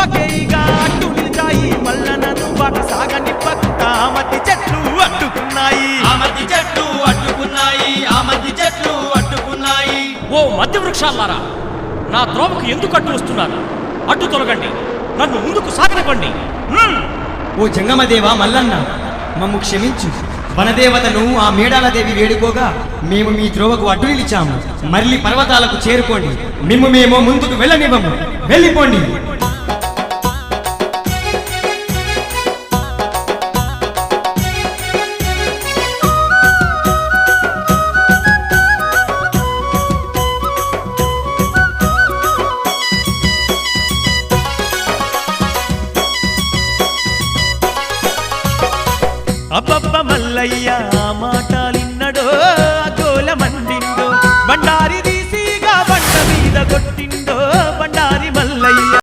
బకేయిగా అడ్డు నిలిచాయి మల్లనను బాట సాగనివ్వకుండా మతి చెట్లు అడ్డుకున్నాయి ఓ మధ్య వృక్షాలారా, నా త్రోవకు ఎందుకు అడ్డు వస్తున్నారు? అడ్డు తొలగండి, నన్ను ముందుకు సాగనివ్వండి. ఓ జంగమదేవ మల్లన్న, మమ్ము క్షమించు. వనదేవతను ఆ మేడాలదేవి వేడుకోగా మేము మీ త్రోవకు అడ్డు నిలిచాము. మళ్ళీ పర్వతాలకు చేరుకోండి, మేము ముందుకు వెళ్ళనివ్వము. వెళ్ళిపోండి. అబ్బబ్బ మల్లయ్య